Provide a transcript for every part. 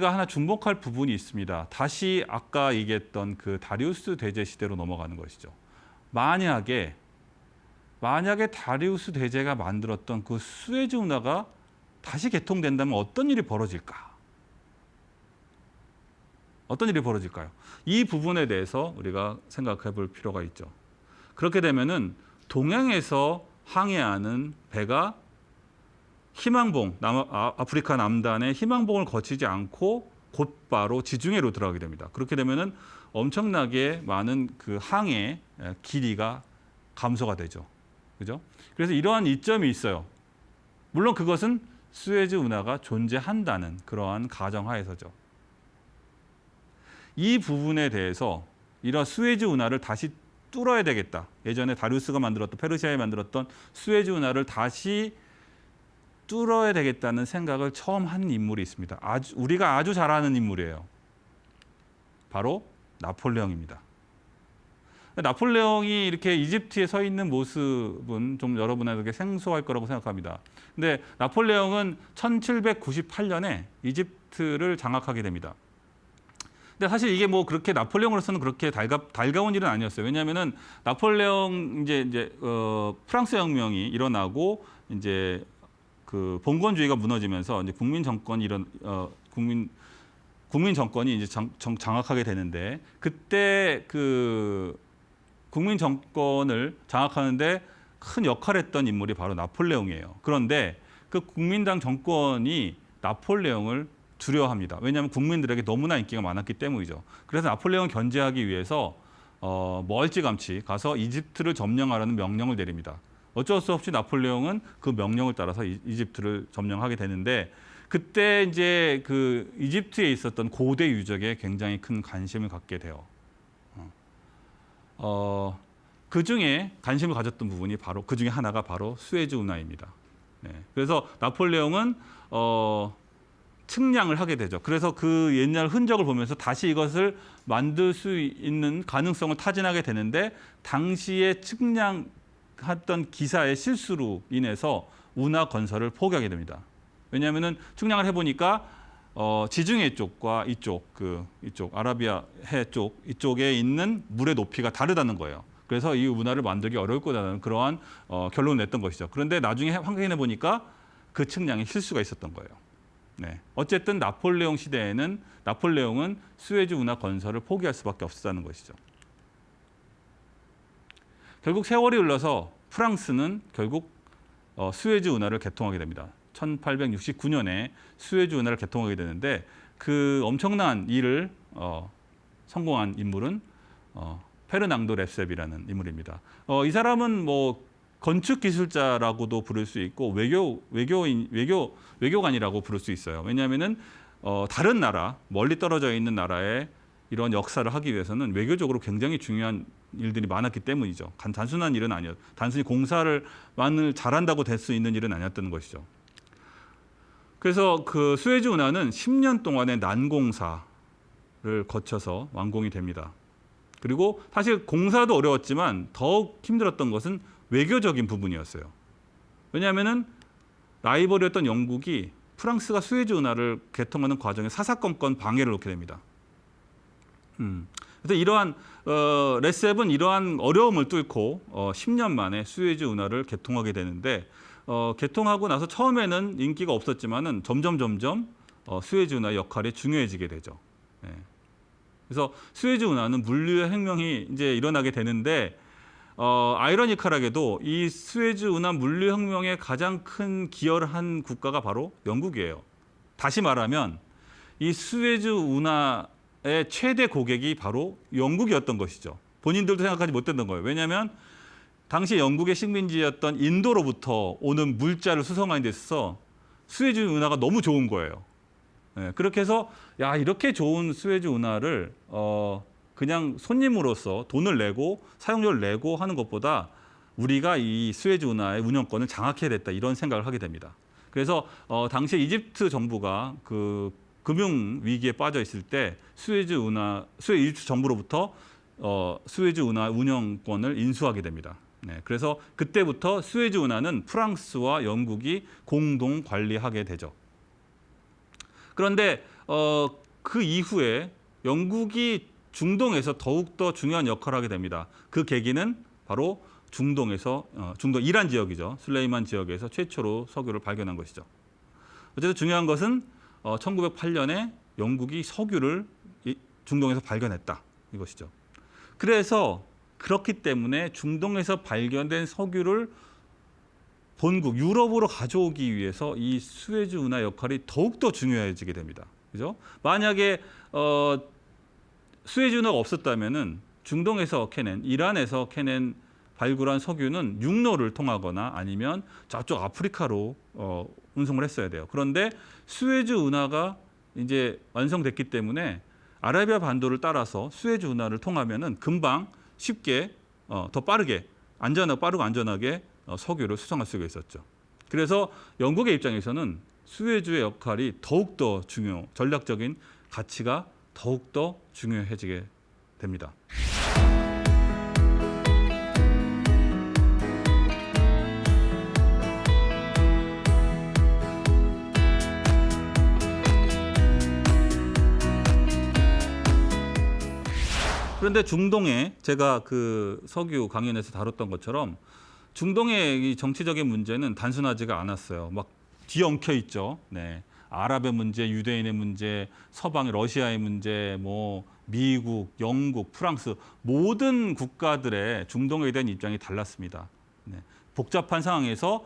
우리가 하나 주목할 부분이 있습니다. 다시 아까 얘기했던 그 다리우스 대제 시대로 넘어가는 것이죠. 만약에 다리우스 대제가 만들었던 그 수에즈 운하가 다시 개통된다면 어떤 일이 벌어질까? 어떤 일이 벌어질까요? 이 부분에 대해서 우리가 생각해 볼 필요가 있죠. 그렇게 되면은 동양에서 항해하는 배가 희망봉, 아프리카 남단의 희망봉을 거치지 않고 곧바로 지중해로 들어가게 됩니다. 그렇게 되면은 엄청나게 많은 그 항해 길이가 감소가 되죠. 그죠? 그래서 이러한 이점이 있어요. 물론 그것은 수에즈 운하가 존재한다는 그러한 가정하에서죠. 이 부분에 대해서 이런 수에즈 운하를 다시 뚫어야 되겠다. 예전에 다리우스가 만들었던 페르시아에 만들었던 수에즈 운하를 다시 뚫어야 되겠다는 생각을 처음 한 인물이 있습니다. 우리가 아주 잘 아는 인물이에요. 바로 나폴레옹입니다. 나폴레옹이 이렇게 이집트에 서 있는 모습은 좀 여러분에게 생소할 거라고 생각합니다. 근데 나폴레옹은 1798년에 이집트를 장악하게 됩니다. 근데 사실 이게 뭐 그렇게 나폴레옹으로서는 그렇게 달가운 일은 아니었어요. 왜냐하면은 나폴레옹 프랑스 혁명이 일어나고 이제 그 봉건주의가 무너지면서 이제 국민 정권이 이제 장악하게 되는데 그때 그 국민 정권을 장악하는데 큰 역할을 했던 인물이 바로 나폴레옹이에요. 그런데 그 국민당 정권이 나폴레옹을 두려워합니다. 왜냐하면 국민들에게 너무나 인기가 많았기 때문이죠. 그래서 나폴레옹을 견제하기 위해서 멀찌감치 가서 이집트를 점령하라는 명령을 내립니다. 어쩔 수 없이 나폴레옹은 그 명령을 따라서 이집트를 점령하게 되는데 그때 이제 그 이집트에 있었던 고대 유적에 굉장히 큰 관심을 갖게 돼요. 그 중에 관심을 가졌던 부분이 바로 그 중에 하나가 바로 수에즈 운하입니다. 네. 그래서 나폴레옹은 측량을 하게 되죠. 그래서 그 옛날 흔적을 보면서 다시 이것을 만들 수 있는 가능성을 타진하게 되는데 당시에 측량했던 기사의 실수로 인해서 운하 건설을 포기하게 됩니다. 왜냐하면은 측량을 해보니까 지중해 쪽과 이쪽 아라비아 해 쪽 이쪽에 있는 물의 높이가 다르다는 거예요. 그래서 이 운하를 만들기 어려울 거라는 그러한 결론을 냈던 것이죠. 그런데 나중에 확인해 보니까 그 측량에 실수가 있었던 거예요. 네. 어쨌든 나폴레옹 시대에는 나폴레옹은 수에즈 운하 건설을 포기할 수밖에 없었다는 것이죠. 결국 세월이 흘러서 프랑스는 결국 수에즈 운하를 개통하게 됩니다. 1869년에 수에즈 운하를 개통하게 되는데 그 엄청난 일을 성공한 인물은 페르낭도 렙셉이라는 인물입니다. 이 사람은 뭐 건축 기술자라고도 부를 수 있고 외교관이라고 부를 수 있어요. 왜냐하면은 다른 나라, 멀리 떨어져 있는 나라에 이런 역사를 하기 위해서는 외교적으로 굉장히 중요한 일들이 많았기 때문이죠. 단순한 일은 아니었. 단순히 공사를 잘한다고 될 수 있는 일은 아니었던 것이죠. 그래서 그 수에즈 운하는 10년 동안의 난공사를 거쳐서 완공이 됩니다. 그리고 사실 공사도 어려웠지만 더욱 힘들었던 것은 외교적인 부분이었어요. 왜냐하면은 라이벌이었던 영국이 프랑스가 수에즈 운하를 개통하는 과정에 사사건건 방해를 놓게 됩니다. 그래서 이러한 렙셉은 이러한 어려움을 뚫고 10년 만에 수에즈 운하를 개통하게 되는데 개통하고 나서 처음에는 인기가 없었지만은 점점 수에즈 운하의 역할이 중요해지게 되죠. 네. 그래서 수에즈 운하는 물류의 혁명이 이제 일어나게 되는데 아이러니컬하게도 이 수에즈 운하 물류 혁명에 가장 큰 기여를 한 국가가 바로 영국이에요. 다시 말하면 이 수에즈 운하의 최대 고객이 바로 영국이었던 것이죠. 본인들도 생각하지 못했던 거예요. 왜냐하면 당시 영국의 식민지였던 인도로부터 오는 물자를 수송하는 데 있어서 수에즈 운하가 너무 좋은 거예요. 네, 그렇게 해서 이렇게 좋은 수에즈 운하를 그냥 손님으로서 돈을 내고 사용료를 내고 하는 것보다 우리가 이 수에즈 운하의 운영권을 장악해야 됐다 이런 생각을 하게 됩니다. 그래서 당시 이집트 정부가 그 금융 위기에 빠져 있을 때 이집트 정부로부터 수에즈 운하 운영권을 인수하게 됩니다. 네, 그래서 그때부터 수에즈 운하는 프랑스와 영국이 공동 관리하게 되죠. 그런데 그 이후에 영국이 중동에서 더욱더 중요한 역할을 하게 됩니다. 그 계기는 바로 중동 이란 지역이죠. 술레이만 지역에서 최초로 석유를 발견한 것이죠. 어쨌든 중요한 것은 1908년에 영국이 석유를 중동에서 발견했다 이것이죠. 그래서 그렇기 때문에 중동에서 발견된 석유를 본국 유럽으로 가져오기 위해서 이 수에즈 운하 역할이 더욱더 중요해지게 됩니다. 그죠? 만약에 수에즈 운하가 없었다면은 중동에서 캐낸 이란에서 캐낸 발굴한 석유는 육로를 통하거나 아니면 저쪽 아프리카로 운송을 했어야 돼요. 그런데 수에즈 운하가 이제 완성됐기 때문에 아라비아 반도를 따라서 수에즈 운하를 통하면은 금방 쉽게 더 빠르고 안전하게 석유를 수송할 수가 있었죠. 그래서 영국의 입장에서는 수에즈의 역할이 더욱더 전략적인 가치가 더욱더 중요해지게 됩니다. 그런데 중동에 제가 그 석유 강연에서 다뤘던 것처럼 중동의 이 정치적인 문제는 단순하지가 않았어요. 막 뒤엉켜 있죠. 네. 아랍의 문제, 유대인의 문제, 서방의 러시아의 문제, 뭐 미국, 영국, 프랑스 모든 국가들의 중동에 대한 입장이 달랐습니다. 네. 복잡한 상황에서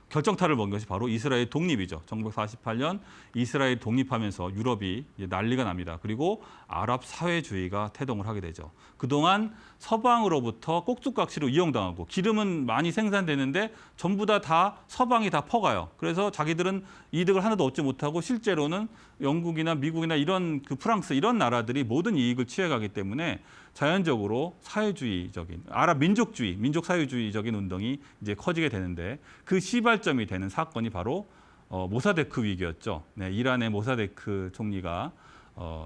결정타를 본 것이 바로 이스라엘 독립이죠. 1948년 이스라엘 독립하면서 유럽이 난리가 납니다. 그리고 아랍 사회주의가 태동을 하게 되죠. 그동안 서방으로부터 꼭두각시로 이용당하고 기름은 많이 생산되는데 전부 다 서방이 다 퍼가요. 그래서 자기들은 이득을 하나도 얻지 못하고 실제로는 영국이나 미국이나 이런 프랑스 이런 나라들이 모든 이익을 취해가기 때문에 자연적으로 사회주의적인 아랍 민족주의, 민족 사회주의적인 운동이 이제 커지게 되는데 그 시발점이 되는 사건이 바로 모사데크 위기였죠. 네, 이란의 모사데크 총리가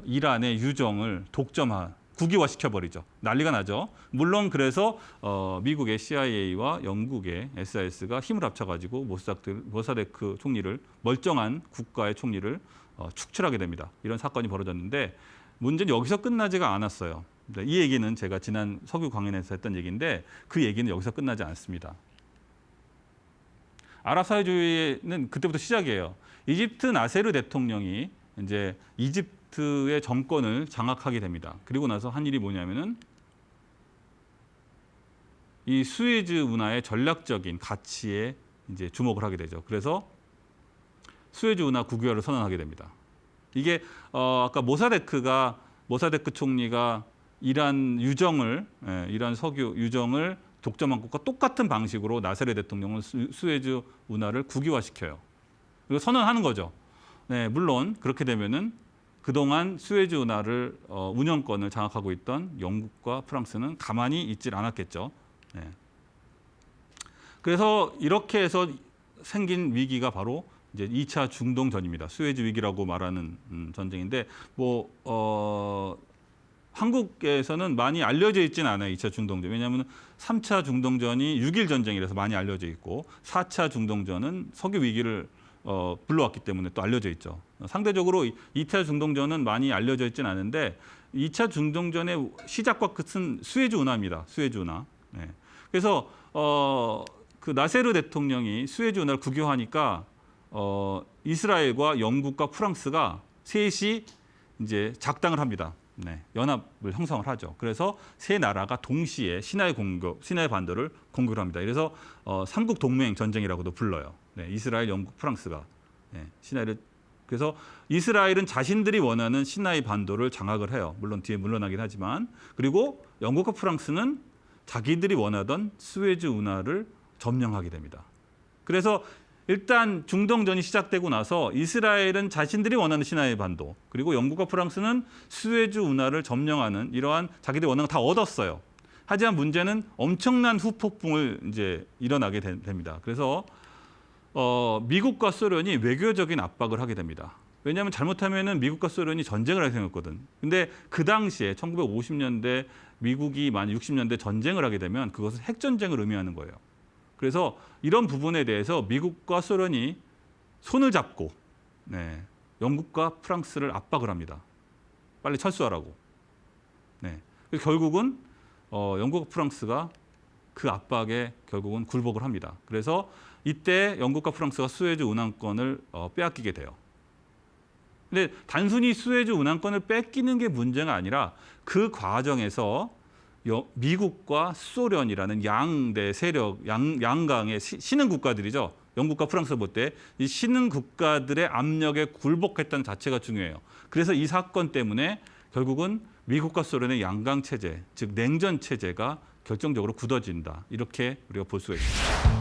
이란의 유정을 국유화시켜버리죠. 난리가 나죠. 물론 그래서 미국의 CIA와 영국의 SIS가 힘을 합쳐가지고 모사데크 총리를 멀쩡한 국가의 총리를 축출하게 됩니다. 이런 사건이 벌어졌는데 문제는 여기서 끝나지가 않았어요. 이 얘기는 제가 지난 석유 강연에서 했던 얘기인데 그 얘기는 여기서 끝나지 않습니다. 아랍 사회주의는 그때부터 시작이에요. 이집트 나세르 대통령이 이제 이집트의 정권을 장악하게 됩니다. 그리고 나서 한 일이 뭐냐면은 이 수에즈 운하의 전략적인 가치에 이제 주목을 하게 되죠. 그래서 수에즈 운하 국유화를 선언하게 됩니다. 이게 아까 모사데크 총리가 이란 석유 유정을 독점한 것과 똑같은 방식으로 나세르 대통령은 수에즈 운하를 국유화시켜요. 그리고 선언하는 거죠. 네, 물론 그렇게 되면은 그동안 수에즈 운하를 운영권을 장악하고 있던 영국과 프랑스는 가만히 있질 않았겠죠. 네. 그래서 이렇게 해서 생긴 위기가 바로 이제 2차 중동전입니다. 수에즈 위기라고 말하는 전쟁인데 한국에서는 많이 알려져 있지는 않아요. 2차 중동전. 왜냐하면 3차 중동전이 6.1 전쟁이라서 많이 알려져 있고 4차 중동전은 석유 위기를 불러왔기 때문에 또 알려져 있죠. 상대적으로 2차 중동전은 많이 알려져 있지는 않은데 2차 중동전의 시작과 끝은 수에즈 운하입니다. 수에즈 운하. 네. 그래서 그 나세르 대통령이 수에즈 운하를 국유화하니까 이스라엘과 영국과 프랑스가 셋이 이제 작당을 합니다. 네, 연합을 형성을 하죠. 그래서 세 나라가 동시에 시나이 반도를 공격을 합니다. 그래서 삼국 동맹 전쟁이라고도 불러요. 네, 이스라엘, 영국, 프랑스가 그래서 이스라엘은 자신들이 원하는 시나이 반도를 장악을 해요. 물론 뒤에 물러나긴 하지만 그리고 영국과 프랑스는 자기들이 원하던 수에즈 운하를 점령하게 됩니다. 그래서 일단 중동전이 시작되고 나서 이스라엘은 자신들이 원하는 시나이 반도 그리고 영국과 프랑스는 수에즈 운하를 점령하는 이러한 자기들이 원하는 거 다 얻었어요. 하지만 문제는 엄청난 후폭풍을 이제 일어나게 됩니다. 그래서 미국과 소련이 외교적인 압박을 하게 됩니다. 왜냐하면 잘못하면은 미국과 소련이 전쟁을 하게 생겼거든. 근데 그 당시에 1950년대 미국이 만약 60년대 전쟁을 하게 되면 그것은 핵전쟁을 의미하는 거예요. 그래서 이런 부분에 대해서 미국과 소련이 손을 잡고 영국과 프랑스를 압박을 합니다. 빨리 철수하라고. 네. 그래서 결국은 영국과 프랑스가 그 압박에 결국은 굴복을 합니다. 그래서 이때 영국과 프랑스가 수에즈 운항권을 빼앗기게 돼요. 근데 단순히 수에즈 운항권을 뺏기는 게 문제가 아니라 그 과정에서 미국과 소련이라는 양대 세력, 양강의 신흥 국가들이죠. 영국과 프랑스 볼 때 이 신흥 국가들의 압력에 굴복했다는 자체가 중요해요. 그래서 이 사건 때문에 결국은 미국과 소련의 양강 체제, 즉 냉전 체제가 결정적으로 굳어진다. 이렇게 우리가 볼 수가 있습니다.